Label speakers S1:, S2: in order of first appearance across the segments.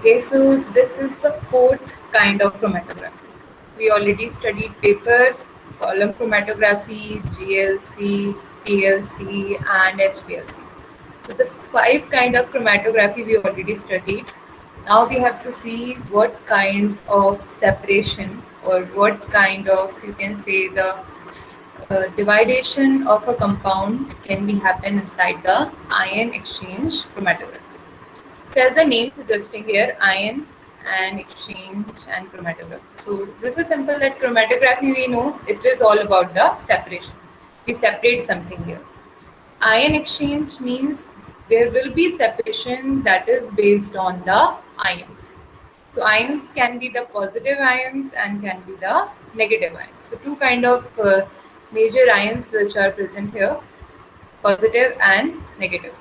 S1: Okay, so this is the fourth kind of chromatography. We already studied paper, column chromatography, GLC, PLC, and HPLC. So the five kind of chromatography we already studied. Now we have to see what kind of separation or what kind of, you can say, the dividation of a compound can be happen inside the ion exchange chromatography. So as the name suggesting here, ion and exchange and chromatography. So this is simple that chromatography we know it is all about the separation. We separate something here. Ion exchange means there will be separation that is based on the ions. So ions can be the positive ions and can be the negative ions. So two kind of major ions which are present here, positive and negative.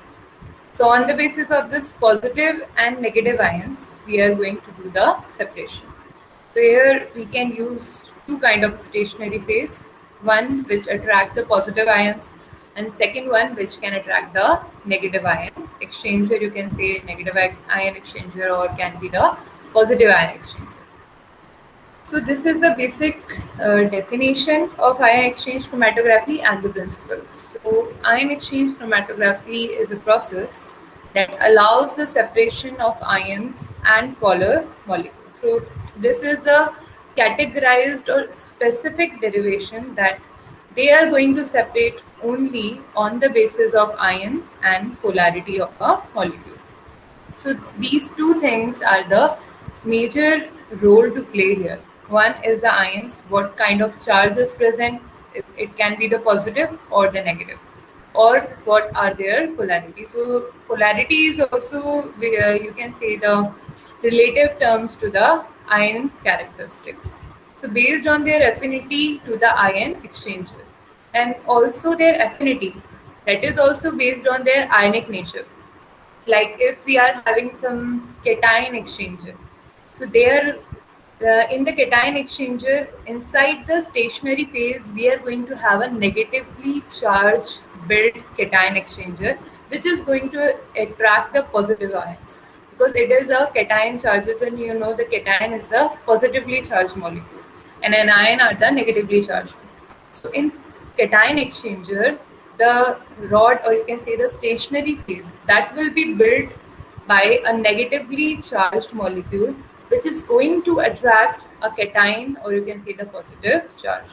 S1: So on the basis of this positive and negative ions, we are going to do the separation. So here we can use two kind of stationary phase, one which attract the positive ions and second one which can attract the negative ion exchanger. You can say negative ion exchanger or can be the positive ion exchanger. So this is the basic definition of ion exchange chromatography and the principles. So ion exchange chromatography is a process that allows the separation of ions and polar molecules. So this is a categorized or specific derivation that they are going to separate only on the basis of ions and polarity of a molecule. So these two things are the major role to play here. One is the ions, what kind of charge is present. It can be the positive or the negative, or what are their polarity. So polarity is also you can say the relative terms to the ion characteristics. So based on their affinity to the ion exchanger, and also their affinity, that is also based on their ionic nature. Like if we are having some cation exchanger, so there in the cation exchanger inside the stationary phase we are going to have a negatively charged built cation exchanger which is going to attract the positive ions because it is a cation charges, and you know the cation is the positively charged molecule and an ion are the negatively charged. So in cation exchanger, the rod or you can say the stationary phase that will be built by a negatively charged molecule which is going to attract a cation or you can say the positive charge.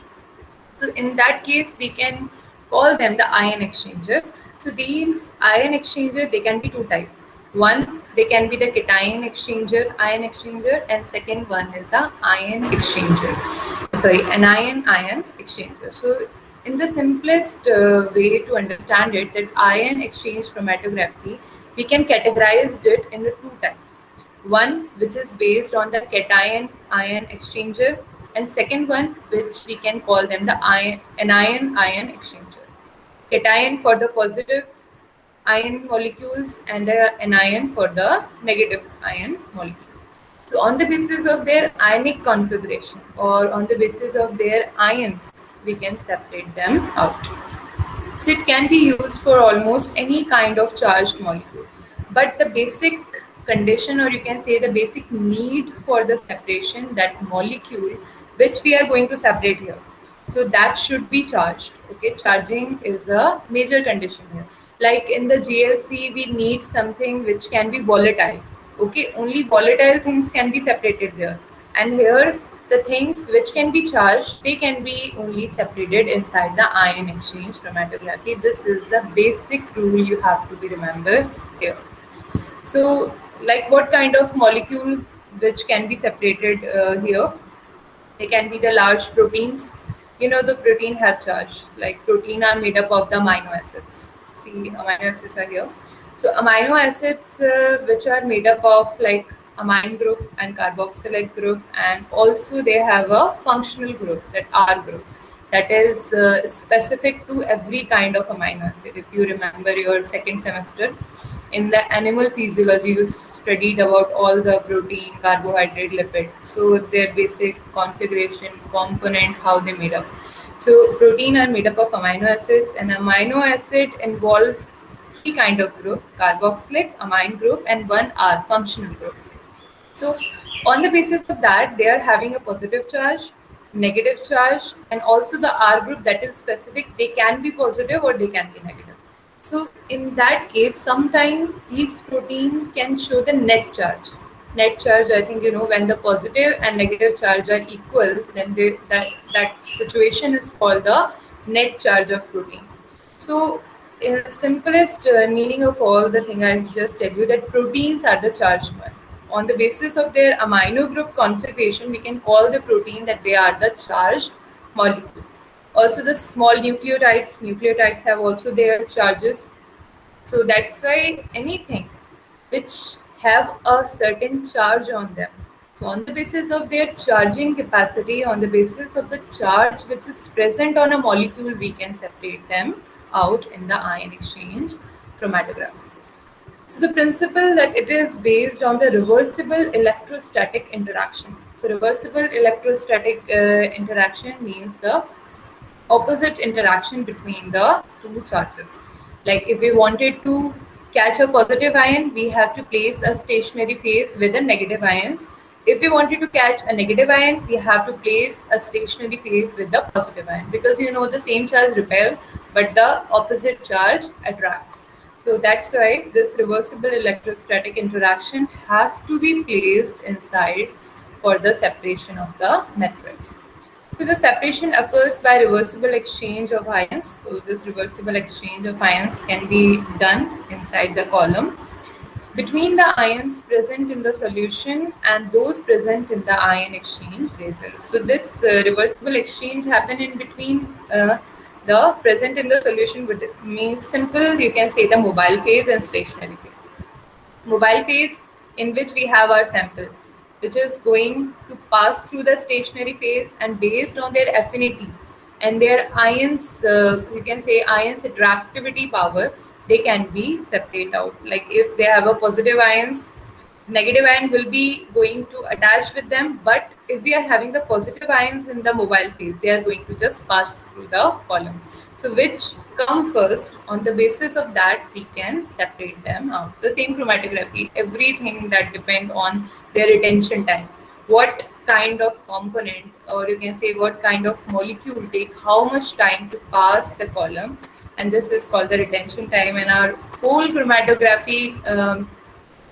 S1: So in that case, we can call them the ion exchanger. So these ion exchanger, they can be two type. One, they can be the cation exchanger, ion exchanger, and second one is the ion exchanger. Sorry, anion ion exchanger. So in the simplest way to understand it, that ion exchange chromatography, we can categorize it in the two types. One which is based on the cation ion exchanger, and second one which we can call them the anion ion exchanger. Cation for the positive ion molecules and the anion for the negative ion molecule. So on the basis of their ionic configuration or on the basis of their ions, we can separate them out. So it can be used for almost any kind of charged molecule. But the basic condition, or you can say the basic need for the separation, that molecule which we are going to separate here. So that should be charged. Okay, charging is a major condition here. Like in the GLC, we need something which can be volatile. Okay, only volatile things can be separated there. And here the things which can be charged, they can be only separated inside the ion exchange chromatography. This is the basic rule you have to be remembered here. So, like what kind of molecule which can be separated here? They can be the large proteins. You know the protein have charge. Like protein are made up of the amino acids. See, amino acids are here. So amino acids which are made up of like amine group and carboxylic group, and also they have a functional group, that R group, that is specific to every kind of amino acid. If you remember your second semester in the animal physiology, you studied about all the protein, carbohydrate, lipid. So their basic configuration, component, how they made up. So protein are made up of amino acids, and amino acid involve three kind of group: carboxylic, amine group, and one R functional group. So on the basis of that, they are having a positive charge, negative charge, and also the R group that is specific, they can be positive or they can be negative. So in that case, sometimes these protein can show the net charge. Net charge, I think you know, when the positive and negative charge are equal, then that situation is called the net charge of protein. So, in the simplest meaning of all the thing, I just tell you that proteins are the charged one. On the basis of their amino group configuration, we can call the protein that they are the charged molecule. Also, the small nucleotides have also their charges. So that's why anything which have a certain charge on them. So on the basis of their charging capacity, on the basis of the charge which is present on a molecule, we can separate them out in the ion exchange chromatography. So the principle that it is based on the reversible electrostatic interaction. So reversible electrostatic interaction means the opposite interaction between the two charges. Like if we wanted to catch a positive ion, we have to place a stationary phase with the negative ions. If we wanted to catch a negative ion, we have to place a stationary phase with the positive ion, because you know the same charge repel, but the opposite charge attracts. So that's why this reversible electrostatic interaction have to be placed inside for the separation of the matrix. So the separation occurs by reversible exchange of ions. So this reversible exchange of ions can be done inside the column between the ions present in the solution and those present in the ion exchange resins. So this reversible exchange happen in between the present in the solution, but it means simple, you can say the mobile phase and stationary phase. Mobile phase, in which we have our sample, which is going to pass through the stationary phase, and based on their affinity and their ions, you can say ions attractivity power, they can be separate out. Like if they have a positive ions, negative ion will be going to attach with them, but if we are having the positive ions in the mobile phase, they are going to just pass through the column. So which come first, on the basis of that we can separate them out. The same chromatography, everything that depend on their retention time, what kind of component, or you can say what kind of molecule take how much time to pass the column, and this is called the retention time. And our whole chromatography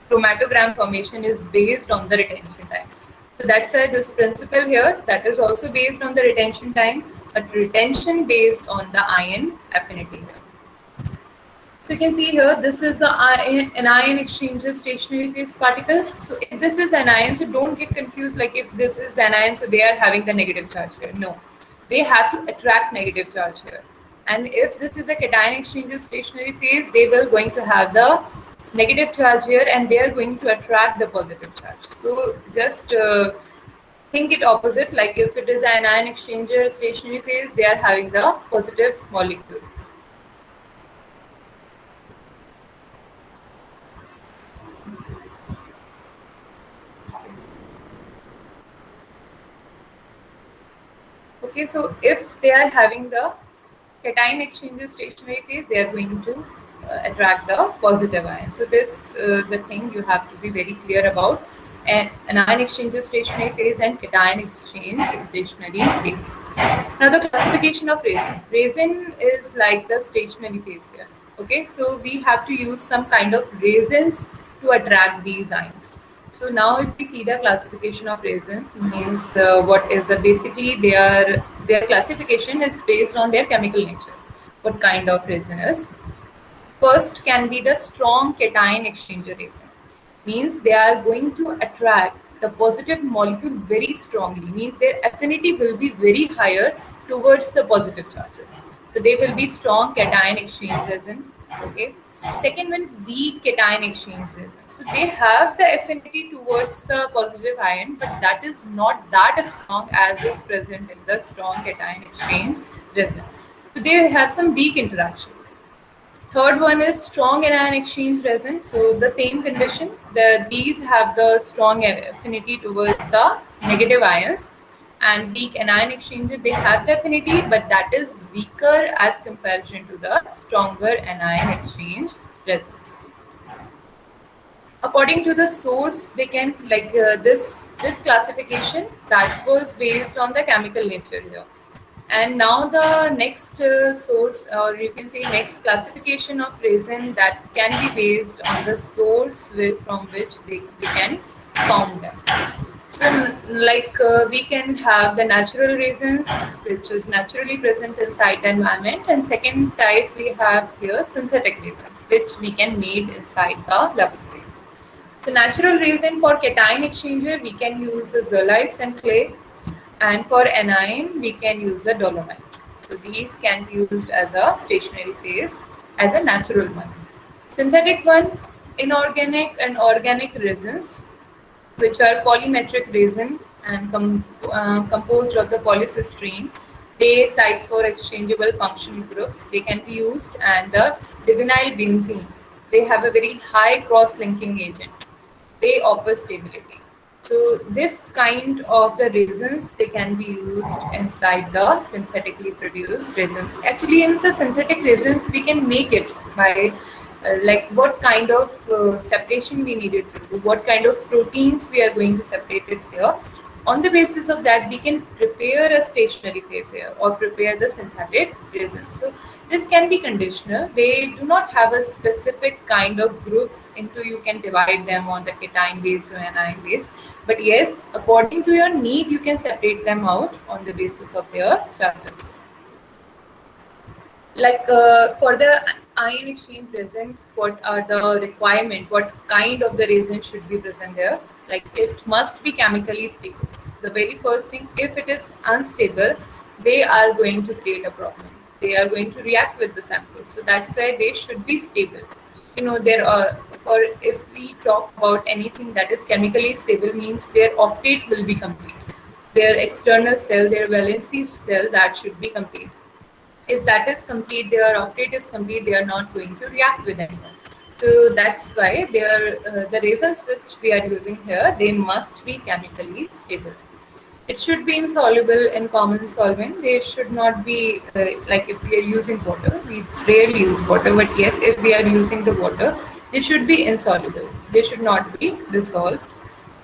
S1: chromatogram formation is based on the retention time. So that's why this principle here, that is also based on the retention time, but retention based on the ion affinity here. So you can see here, this is an ion exchanger stationary phase particle. So if this is an ion, so don't get confused, like if this is an ion, so they are having the negative charge here. No, they have to attract negative charge here. And if this is a cation exchanger stationary phase, they will going to have the negative charge here, and they are going to attract the positive charge. So just think it opposite, like if it is an ion exchanger stationary phase, they are having the positive molecule. Okay, so if they are having the cation exchanges stationary phase, they are going to attract the positive ion. So this the thing you have to be very clear about. And anion exchanges stationary phase and cation exchange stationary phase. Now the classification of resin. Resin is like the stationary phase here. Okay, so we have to use some kind of resins to attract these ions. So now if we see the classification of resins, means what is basically their classification is based on their chemical nature. What kind of resin is? First can be the strong cation exchanger resin. Means they are going to attract the positive molecule very strongly. Means their affinity will be very higher towards the positive charges. So they will be strong cation exchange resin. Okay. Second one, weak cation exchange resin. So they have the affinity towards the positive ion, but that is not that strong as is present in the strong cation exchange resin. So they have some weak interaction. Third one is strong anion exchange resin. So the same condition, these have the strong affinity towards the negative ions, and weak anion exchange, they have the affinity, but that is weaker as comparison to the stronger anion exchange resins. according to the source, they can like this classification that was based on the chemical nature here. And now the next source, or you can say next classification of resin, that can be based on the source from which we can found them. So, we can have the natural resins, which is naturally present inside the environment, and second type we have here synthetic resins, which we can made inside the laboratory. So, natural resin for cation exchanger, we can use the zeolites and clay, and for anion, we can use the dolomite. So, these can be used as a stationary phase as a natural one. Synthetic one, inorganic and organic resins, which are polymetric resin and composed of the polystyrene. They sites for exchangeable functional groups. They can be used, and the divinyl benzene. They have a very high cross-linking agent. They offer stability. So this kind of the resins, they can be used inside the synthetically produced resin. Actually, in the synthetic resins, we can make it by like what kind of separation we needed to do, what kind of proteins we are going to separate it here. On the basis of that, we can prepare a stationary phase here or prepare the synthetic resin. So this can be conditional. They do not have a specific kind of groups into you can divide them on the cation base or anion base. But yes, according to your need, you can separate them out on the basis of their charges. For the ion exchange resin, what are the requirement? What kind of the resin should be present there? Like it must be chemically stable. The very first thing, if it is unstable, they are going to create a problem. They are going to react with the sample. So that's why they should be stable. There are, or if we talk about anything that is chemically stable, means their octet will be complete. Their external cell, their valency cell, that should be complete. If that is complete, their octet is complete, they are not going to react with anyone. So that's why the resins which we are using here, they must be chemically stable. It should be insoluble in common solvent. They should not be like if we are using water, we rarely use water, but yes, if we are using the water, they should be insoluble. They should not be dissolved.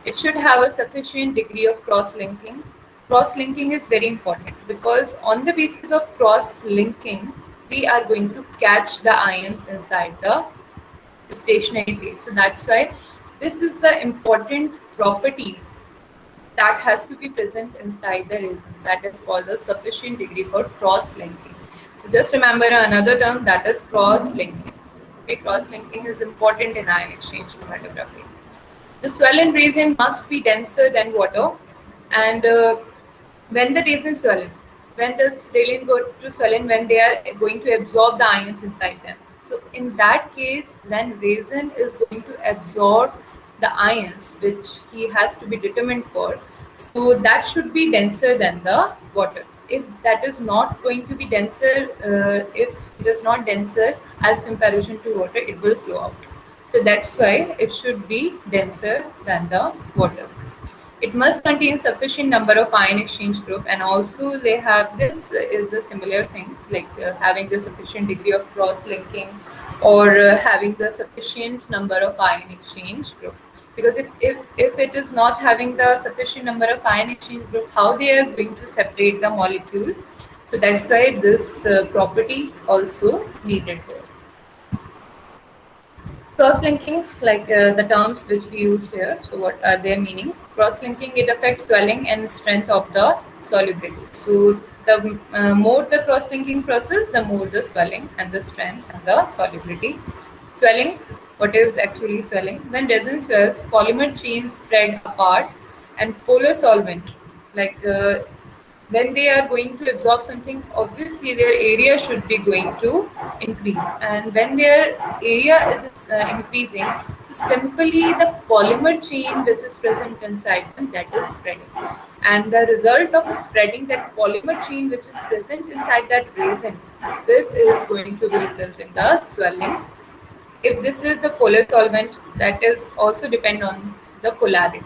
S1: It should have a sufficient degree of cross-linking. Cross-linking is very important because on the basis of cross-linking, we are going to catch the ions inside the stationary phase. So that's why this is the important property that has to be present inside the resin. That is called the sufficient degree for cross-linking. So just remember another term, that is cross-linking. Okay, cross-linking is important in ion exchange chromatography. The swollen resin must be denser than water, and when the resin swollen, when the resin go to swollen, when they are going to absorb the ions inside them. So in that case, when resin is going to absorb the ions, which he has to be determined for, so that should be denser than the water. If that is not going to be denser, if it is not denser as comparison to water, it will flow out. So that's why it should be denser than the water. It must contain sufficient number of ion exchange group, and also they have this is a similar thing, like having the sufficient degree of cross-linking, or having the sufficient number of ion exchange group. Because if it is not having the sufficient number of ion exchange group, how they are going to separate the molecule? So that's why this property also needed there. Cross-linking, like the terms which we used here, so what are their meaning? Cross-linking, it affects swelling and strength of the solubility. So the more the cross-linking process, the more the swelling and the strength and the solubility. Swelling, what is actually swelling? When resin swells, polymer chains spread apart, and polar solvent, like when they are going to absorb something, obviously their area should be going to increase. And when their area is increasing, so simply the polymer chain which is present inside them, that is spreading. And the result of spreading that polymer chain which is present inside that resin, this is going to result in the swelling. If this is a polar solvent, that is also depend on the polarity.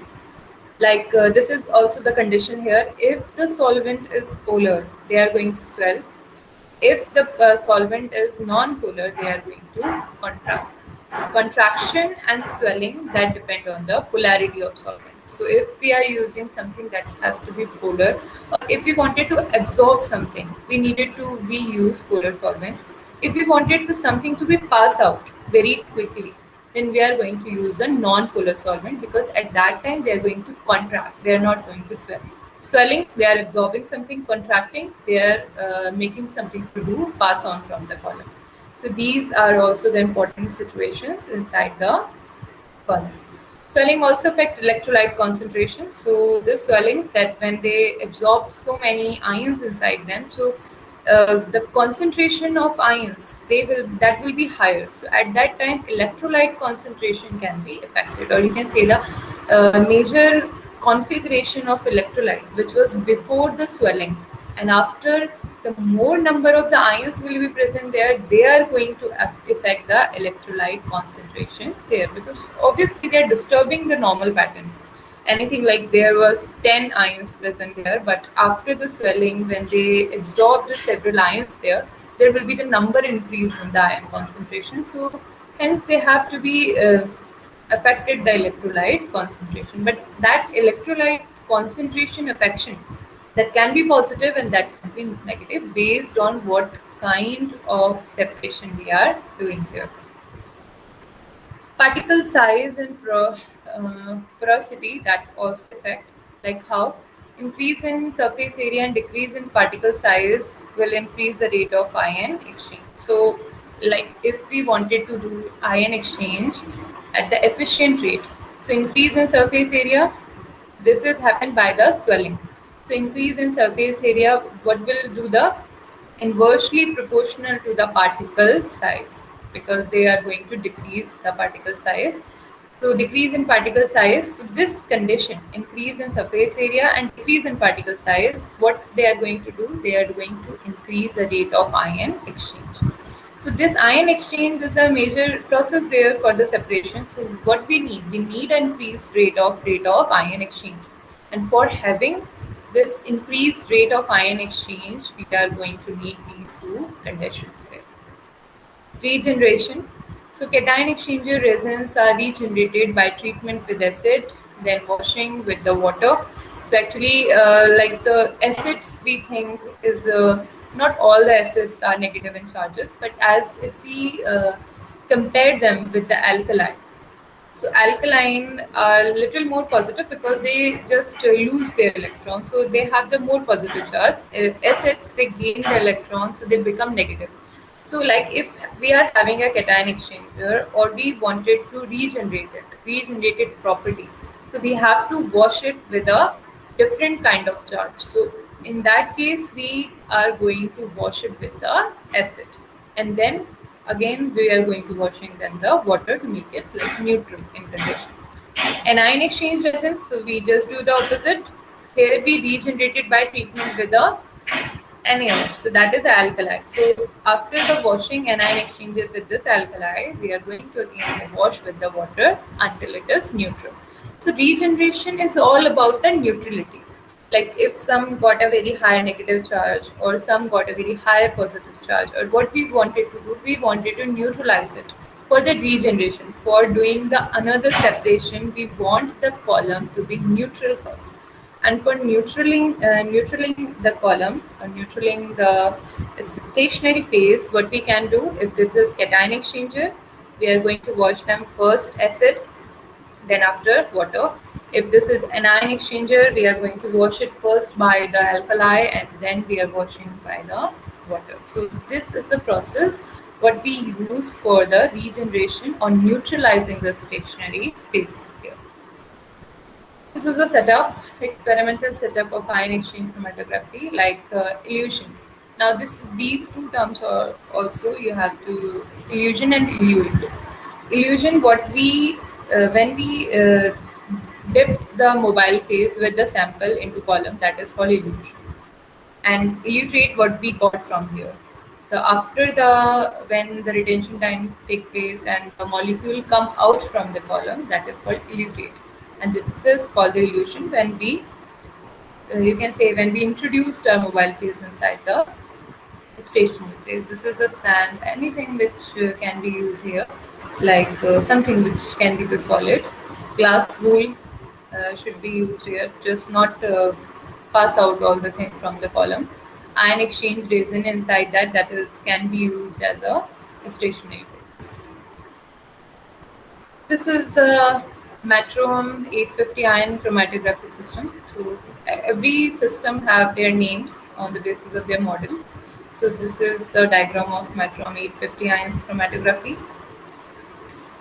S1: Like this is also the condition here. If the solvent is polar, they are going to swell. If the solvent is non-polar, they are going to contract. Contraction and swelling that depend on the polarity of solvent. So if we are using something that has to be polar, or if we wanted to absorb something, we needed to we use polar solvent. If we wanted to something to be pass out very quickly, then we are going to use a non-polar solvent, because at that time they are going to contract, they are not going to swell. Swelling, they are absorbing something; contracting, they are making something to do pass on from the column. So these are also the important situations inside the column. Swelling also affect electrolyte concentration. So this swelling, that when they absorb so many ions inside them, so the concentration of ions, they will that will be higher. So at that time, electrolyte concentration can be affected, or you can say the major configuration of electrolyte, which was before the swelling, and after, the more number of the ions will be present there, they are going to affect the electrolyte concentration there, because obviously they are disturbing the normal pattern. Anything like there was 10 ions present there, but after the swelling, when they absorb the several ions there will be the number increase in the ion concentration. So hence they have to be affected the electrolyte concentration. But that electrolyte concentration affection, that can be positive and that can be negative based on what kind of separation we are doing here. Particle size and porosity, that also affect, like how increase in surface area and decrease in particle size will increase the rate of ion exchange. So like if we wanted to do ion exchange at the efficient rate, so increase in surface area, this is happened by the swelling. So increase in surface area, what will do the inversely proportional to the particle size, because they are going to decrease the particle size. So decrease in particle size, so this condition, increase in surface area and decrease in particle size, what they are going to do, they are going to increase the rate of ion exchange. So this ion exchange is a major process there for the separation. So what we need an increased rate of ion exchange. And for having this increased rate of ion exchange, we are going to need these two conditions there. Regeneration. So cation exchanger resins are regenerated by treatment with acid, then washing with the water. So actually, like the acids, we think is not all the acids are negative in charges, but as if we compare them with the alkali, so alkaline are little more positive because they just lose their electrons, so they have the more positive charge. Acids, they gain the electrons, so they become negative. So like if we are having a cation exchanger or we wanted to regenerate it properly, so we have to wash it with a different kind of charge. So in that case, we are going to wash it with the acid, and then again we are going to washing then the water to make it like neutral in condition. Anion exchange resins, so we just do the opposite. Here we regenerated by treatment with a NaOH, so that is the alkali. So after the washing anion exchanger with this alkali, we are going to again wash with the water until it is neutral. So regeneration is all about the neutrality. Like if some got a very high negative charge or some got a very high positive charge, or what we wanted to do, we wanted to neutralize it. For the regeneration, for doing the another separation, we want the column to be neutral first. And for neutraling the column, or neutraling the stationary phase, what we can do, if this is cation exchanger, we are going to wash them first acid, then after water. If this is anion exchanger, we are going to wash it first by the alkali and then we are washing by the water. So this is the process what we used for the regeneration or neutralizing the stationary phase here. This is a setup, experimental setup of ion exchange chromatography, like illusion. Now, these two terms are also you have to illusion and eluate. Illusion, what we when we dip the mobile phase with the sample into column, that is called illusion. And illustrate what we got from here. The after the when the retention time take place and the molecule come out from the column, that is called illustrate. And this is called the illusion when we you can say when we introduced our mobile phase inside the stationary phase. This is a sand, anything which can be used here. like something which can be the solid. Glass wool should be used here, just not pass out all the thing from the column. Ion exchange resin inside that is can be used as a stationary base. This is a Matrom 850 ion chromatography system. So every system have their names on the basis of their model. So this is the diagram of Matrom 850 ions chromatography.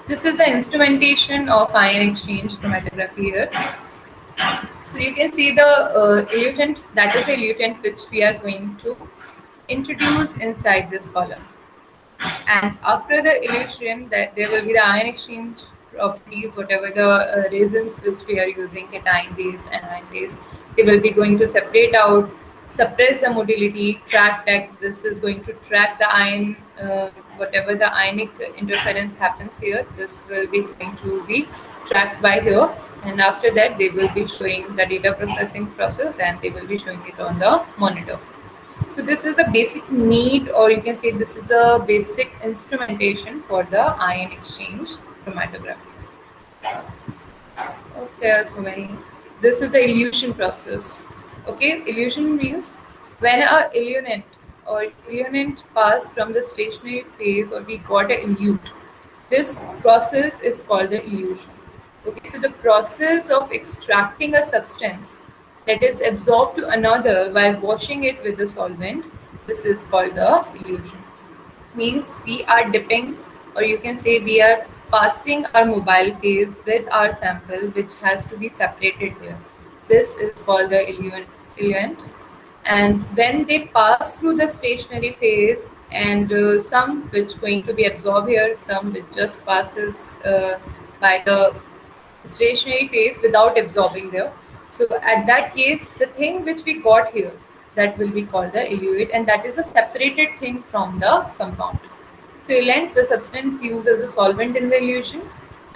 S1: This is the instrumentation of ion exchange chromatography here. So you can see the elutant, that is the elutant which we are going to introduce inside this column. And after the elution, that there will be the ion exchange properties, whatever the resins which we are using, cation base and ion base, they will be going to separate out, suppress the motility, track that this is going to track the ion, whatever the ionic interference happens here, this will be going to be tracked by here. And after that, they will be showing the data processing process and they will be showing it on the monitor. So this is a basic need, or you can say this is a basic instrumentation for the ion exchange chromatography. Oh, there are so many. This is the elution process. Okay, elution means when a eluent or eluent pass from the stationary phase or we got a elute. This process is called the elution. Okay, so the process of extracting a substance that is absorbed to another while washing it with the solvent, this is called the elution. Means we are dipping, or you can say we are passing our mobile phase with our sample, which has to be separated here. This is called the eluent. And when they pass through the stationary phase, and some which going to be absorbed here, some which just passes by the stationary phase without absorbing there. So at that case, the thing which we got here, that will be called the eluate, and that is a separated thing from the compound. So eluent, the substance used as a solvent in the elution,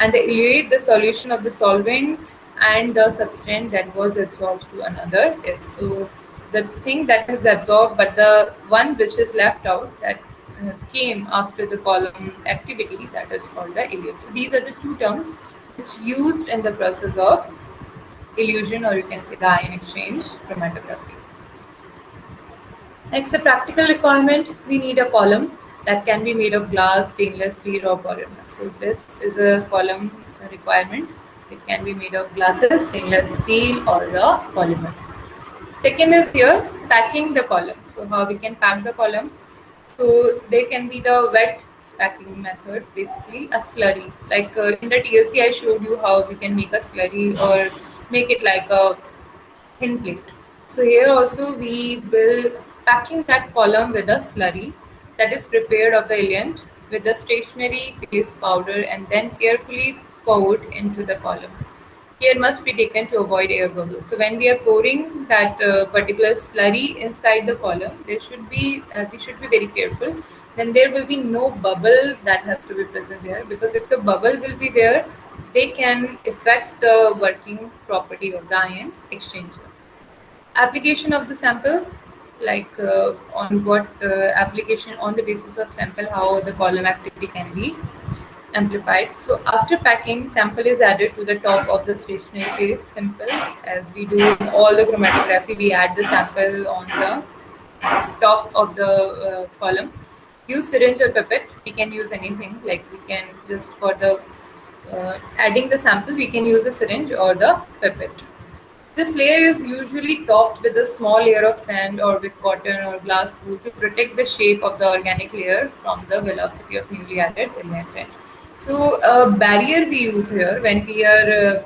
S1: and the eluate, the solution of the solvent and the substance that was absorbed to another is. So the thing that is absorbed, but the one which is left out, that came after the column activity, that is called the eluate. So these are the two terms which used in the process of elution, or you can say the ion exchange chromatography. Next, a practical requirement, we need a column that can be made of glass, stainless steel, or polymer. So this is a column requirement. It can be made of glasses, stainless steel, or a polymer. Second is here packing the column. So how we can pack the column? So there can be the wet packing method, basically a slurry. Like in the TLC, I showed you how we can make a slurry or make it like a thin plate. So here also we will packing that column with a slurry that is prepared of the eluent with the stationary phase powder and then carefully poured into the column. Care must be taken to avoid air bubbles. So when we are pouring that particular slurry inside the column, there should be we should be very careful. Then there will be no bubble that has to be present there, because if the bubble will be there, they can affect the working property of the ion exchanger. Application of the sample, like on what application, on the basis of sample, how the column activity can be amplified. So after packing, sample is added to the top of the stationary phase. Simple, as we do in all the chromatography, we add the sample on the top of the column. Use syringe or pipette. We can use anything, like we can just for the adding the sample, we can use a syringe or the pipette. This layer is usually topped with a small layer of sand or with cotton or glass wool to protect the shape of the organic layer from the velocity of newly added element. So a barrier we use here when we are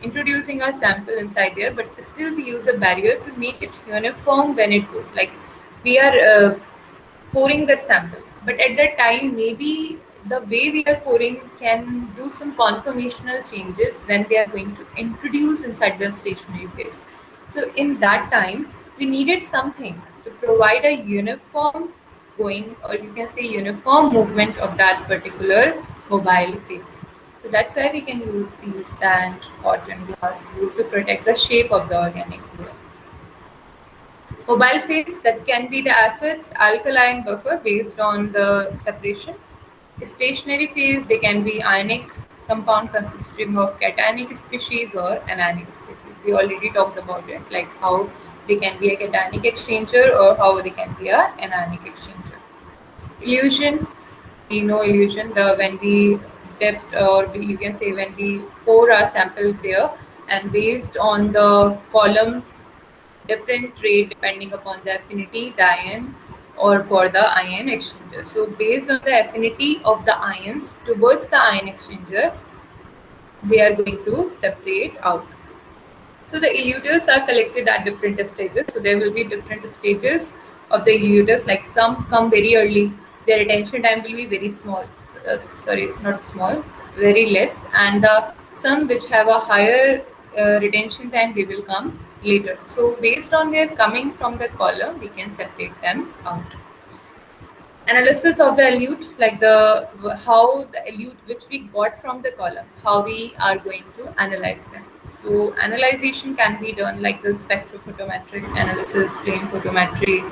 S1: introducing our sample inside here, but still we use a barrier to make it uniform when it goes. Like we are pouring that sample, but at that time maybe the way we are pouring can do some conformational changes when we are going to introduce inside the stationary phase. So in that time, we needed something to provide a uniform going, or you can say uniform movement of that particular mobile phase. So that's why we can use these sand, cotton, glass, wool to protect the shape of the organic layer. Mobile phase, that can be the acids alkaline buffer based on the separation. Stationary phase, they can be ionic compound consisting of cationic species or anionic species. We already talked about it, like how they can be a cationic exchanger or how they can be a anionic exchanger. Illusion, we know illusion, the when we dip, or you can say when we pour our sample there, and based on the column different trade depending upon the affinity, the ion, or for the ion exchanger. So based on the affinity of the ions towards the ion exchanger, they are going to separate out. So the eluters are collected at different stages. So there will be different stages of the eluters. Like some come very early, their retention time will be very small. Sorry, it's not small, very less. And some which have a higher retention time, they will come later. So based on their coming from the column, we can separate them out. Analysis of the elute, like the how the elute which we got from the column, how we are going to analyze them. So analyzation can be done like the spectrophotometric analysis, flame photometry,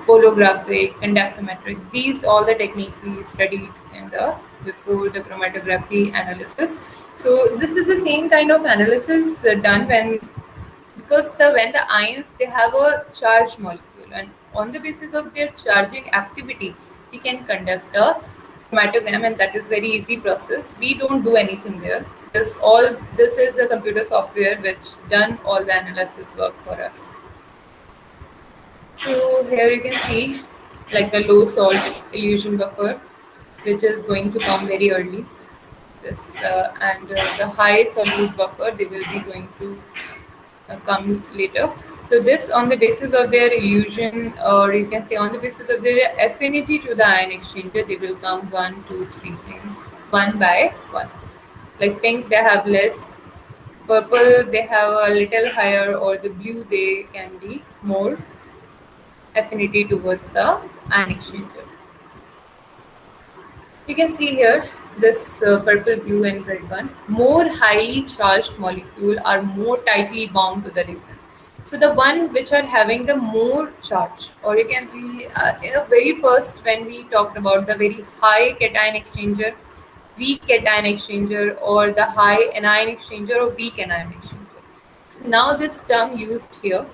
S1: holographic, conductometric. These all the technique we studied in the before the chromatography analysis. So this is the same kind of analysis done because when the ions, they have a charged molecule, and on the basis of their charging activity we can conduct a chromatogram, and that is very easy process. We don't do anything there. This is a computer software which done all the analysis work for us. So here you can see like the low salt illusion buffer, which is going to come very early. This and the high solute buffer, they will be going to come later. So this on the basis of their illusion, or you can say on the basis of their affinity to the ion exchanger, they will come 1, 2, 3 planes, one by one. Like pink, they have less. Purple, they have a little higher, or the blue, they can be more affinity towards the ion exchanger. You can see here this purple, blue, and red one. More highly charged molecule are more tightly bound to the resin. So the one which are having the more charge, or you can be in the very first when we talked about the very high cation exchanger, weak cation exchanger, or the high anion exchanger or weak anion exchanger. So now this term used here,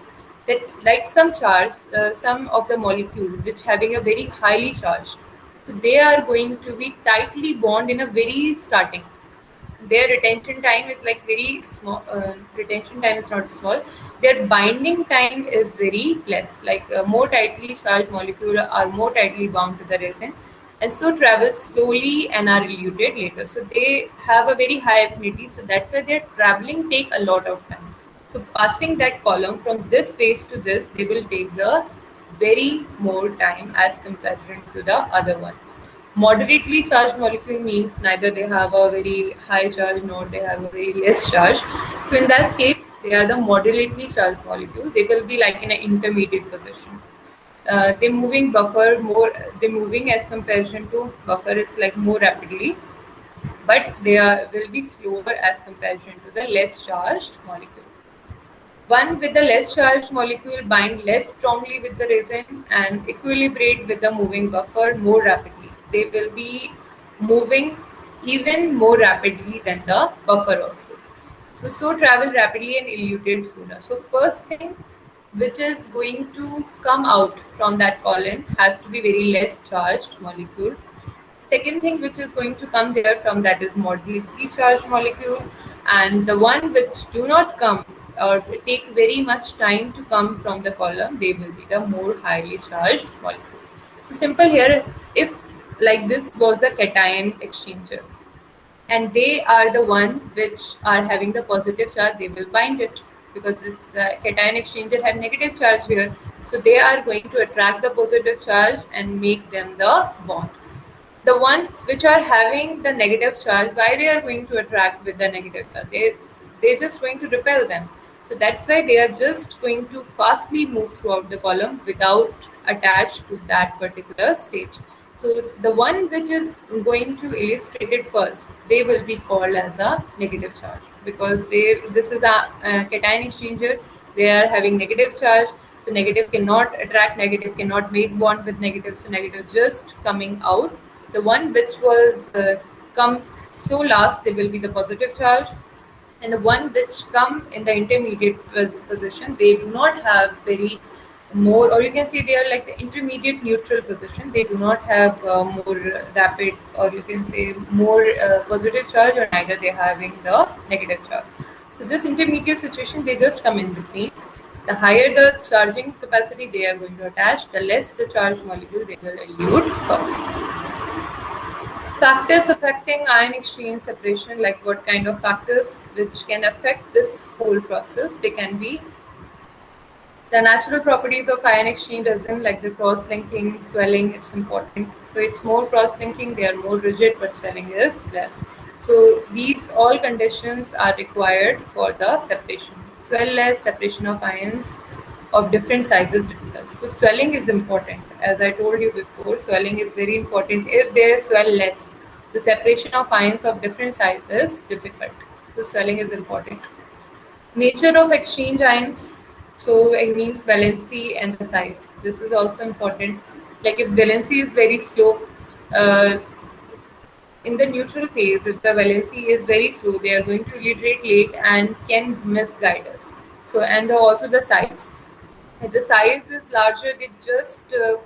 S1: that like some of the molecule which having a very highly charged, so they are going to be tightly bond in a very starting. Their retention time is like very small. Retention time is not small. Their binding time is very less. Like more tightly charged molecule are more tightly bound to the resin, and so travel slowly and are eluted later. So they have a very high affinity. So that's why their traveling take a lot of time. So passing that column from this phase to this, they will take the very more time as comparison to the other one. Moderately charged molecule means neither they have a very high charge nor they have a very less charge. So in that case, they are the moderately charged molecule. They will be like in an intermediate position. They moving buffer more. They moving as comparison to buffer is like more rapidly, but they will be slower as comparison to the less charged molecule. One with the less charged molecule bind less strongly with the resin and equilibrate with the moving buffer more rapidly. They will be moving even more rapidly than the buffer also. So travel rapidly and eluted sooner. So first thing which is going to come out from that column has to be very less charged molecule. Second thing which is going to come there from that is moderately charged molecule, and the one which do not come or take very much time to come from the column, they will be the more highly charged molecule. So simple here, if like this was the cation exchanger, and they are the one which are having the positive charge, they will bind it because the cation exchanger have negative charge here, so they are going to attract the positive charge and make them the bond. The one which are having the negative charge, why they are going to attract with the negative charge, they're just going to repel them. So that's why they are just going to fastly move throughout the column without attached to that particular stage. So the one which is going to illustrate it first, they will be called as a negative charge because this is a cation exchanger. They are having negative charge, so negative cannot attract negative, cannot make bond with negative, so negative just coming out. The one which was comes so last, they will be the positive charge, and the one which come in the intermediate position, they do not have very more, or you can say they are like the intermediate neutral position. They do not have more rapid, or you can say more positive charge, or neither they are having the negative charge. So this intermediate situation, they just come in between. The higher the charging capacity they are going to attach, the less the charged molecule they will elute first. Factors affecting ion exchange separation, like what kind of factors which can affect this whole process? They can be the natural properties of ion exchange resin, like the cross-linking, swelling. It's important. So it's more cross-linking, they are more rigid, but swelling is less. So these all conditions are required for the separation. Swell less, separation of ions of different sizes difficult. So swelling is important. As I told you before, swelling is very important. If they swell less, the separation of ions of different sizes is difficult. So swelling is important. Nature of exchange ions. So it means valency and the size. This is also important. Like if valency is very slow, uh, in the neutral phase, if the valency is very slow, they are going to reiterate late and can misguide us. So and also the size. If the size is larger, they just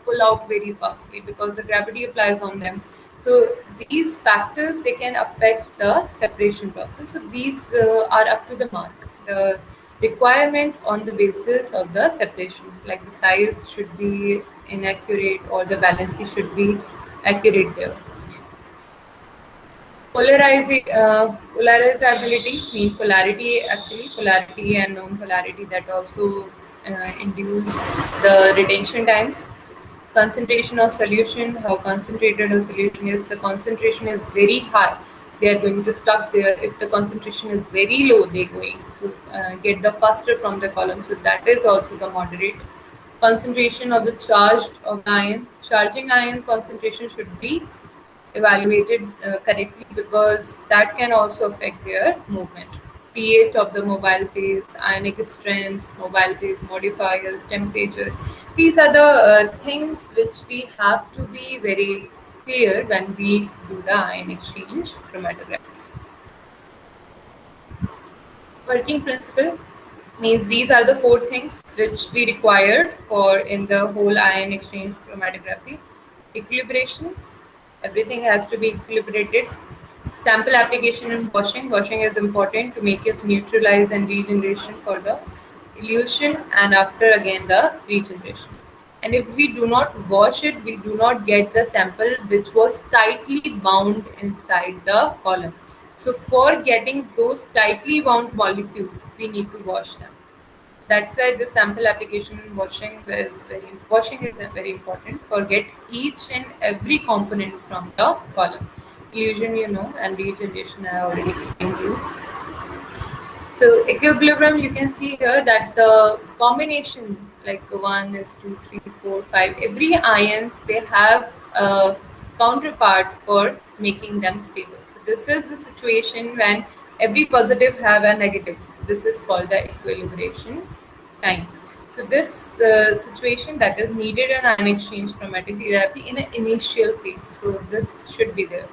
S1: pull out very fastly because the gravity applies on them. So these factors, they can affect the separation process. So these are up to the mark. The requirement on the basis of the separation, like the size should be inaccurate or the valency should be accurate there. Polarizability means polarity, actually polarity and non-polarity, that also induce the retention time. Concentration of solution, how concentrated a solution is. The concentration is very high, they are going to stuck there. If the concentration is very low, they're going to get the faster from the column. So that is also the moderate. Concentration of the charged of the ion. Charging ion concentration should be evaluated correctly, because that can also affect their movement. pH of the mobile phase, ionic strength, mobile phase modifiers, temperature. These are the things which we have to be very clear when we do the ion exchange chromatography. Working principle means these are the four things which we require for in the whole ion exchange chromatography. Equilibration, everything has to be equilibrated. Sample application and washing. Washing is important to make it neutralize and regeneration for the elution, and after again the regeneration. And if we do not wash it, we do not get the sample which was tightly bound inside the column. So for getting those tightly bound molecules, we need to wash them. That's why the sample application and washing is very important for get each and every component from the column. Illusion, and regeneration I already explained to you. So equilibrium, you can see here that the combination, like one is two, three, four, five, every ions they have a counterpart for making them stable. So this is the situation when every positive have a negative. This is called the equilibration time. So this situation that is needed an ion exchange chromatography in an initial phase. So this should be there.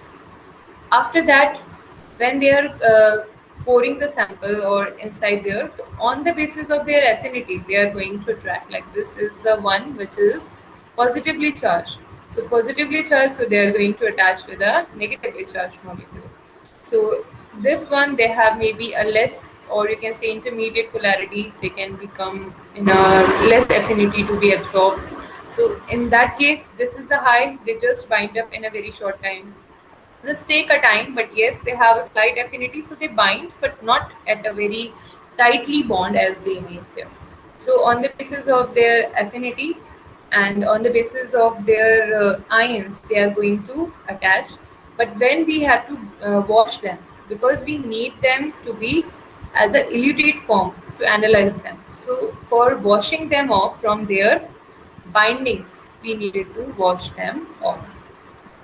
S1: After that, when they are pouring the sample or inside there, on the basis of their affinity, they are going to track. Like this is the one which is positively charged. So positively charged, so they are going to attach with a negatively charged molecule. So this one, they have maybe a less, or you can say intermediate polarity. They can become in a less affinity to be absorbed. So in that case, this is the high. They just bind up in a very short time. This take a time, but yes, they have a slight affinity, so they bind, but not at a very tightly bond as they made them. So on the basis of their affinity and on the basis of their ions, they are going to attach. But when we have to wash them, because we need them to be as a elutate form to analyze them. So for washing them off from their bindings, we needed to wash them off.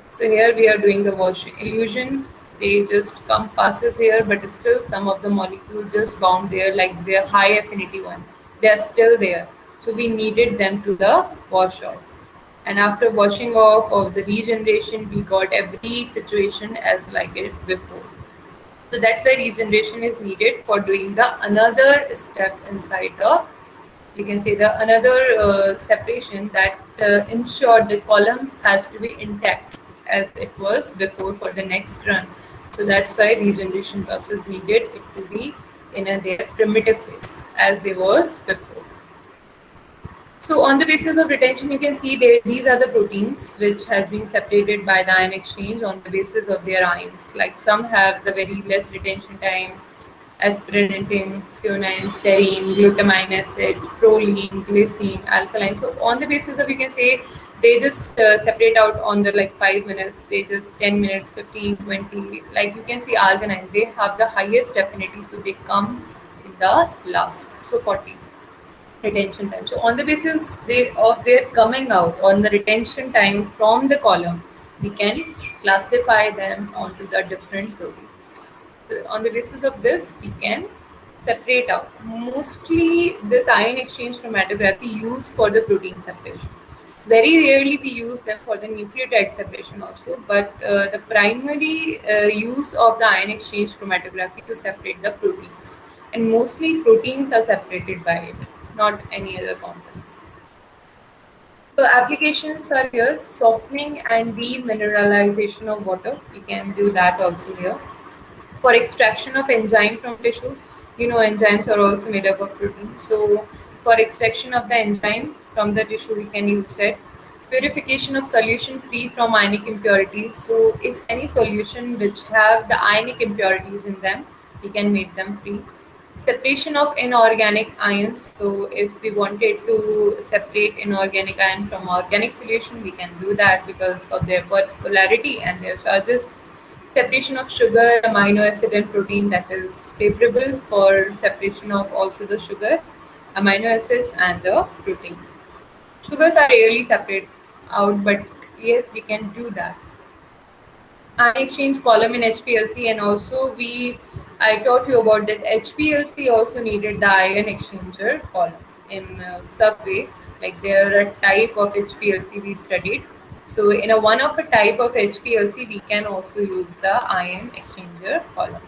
S1: So here we are doing the wash illusion. They just come passes here, but still some of the molecules just bound there, like their high affinity one. They are still there. So we needed them to the wash off. And after washing off of the regeneration, we got every situation as like it before. So that's why regeneration is needed for doing the another step inside the, you can say, the another separation that ensure the column has to be intact as it was before for the next run. So that's why regeneration process needed it to be in a their primitive phase as they was before. So on the basis of retention, you can see these are the proteins which has been separated by the ion exchange on the basis of their ions. Like some have the very less retention time, aspirin, threonine, serine, glutamine acid, proline, glycine, alkaline. So on the basis of, you can say, they just separate out on the like 5 minutes, they just 10 minutes, 15, 20. Like you can see arginine, they have the highest affinity, so they come in the last. So 40 retention time. So on the basis of their coming out on the retention time from the column, we can classify them onto the different proteins. So on the basis of this, we can separate out. Mostly this ion exchange chromatography used for the protein separation. Very rarely we use them for the nucleotide separation also, but the primary use of the ion exchange chromatography to separate the proteins, and mostly proteins are separated by it, not any other components. So applications are here: softening and demineralization of water. We can do that also here. For extraction of enzyme from tissue, you know enzymes are also made up of protein. So for extraction of the enzyme from the tissue, we can use it. Purification of solution free from ionic impurities. So if any solution which have the ionic impurities in them, we can make them free. Separation of inorganic ions. So if we wanted to separate inorganic ion from organic solution, we can do that because of their polarity and their charges. Separation of sugar, amino acid, and protein, that is favorable for separation of also the sugar, amino acids, and the protein. Sugars are rarely separate out, but yes, we can do that. Ion exchange column in HPLC, and also I taught you about that HPLC also needed the ion exchanger column in subway. Like there are a type of HPLC we studied. So in a one of a type of HPLC, we can also use the ion exchanger column.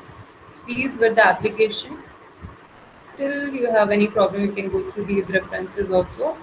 S1: So these were the application. Still, you have any problem, you can go through these references also.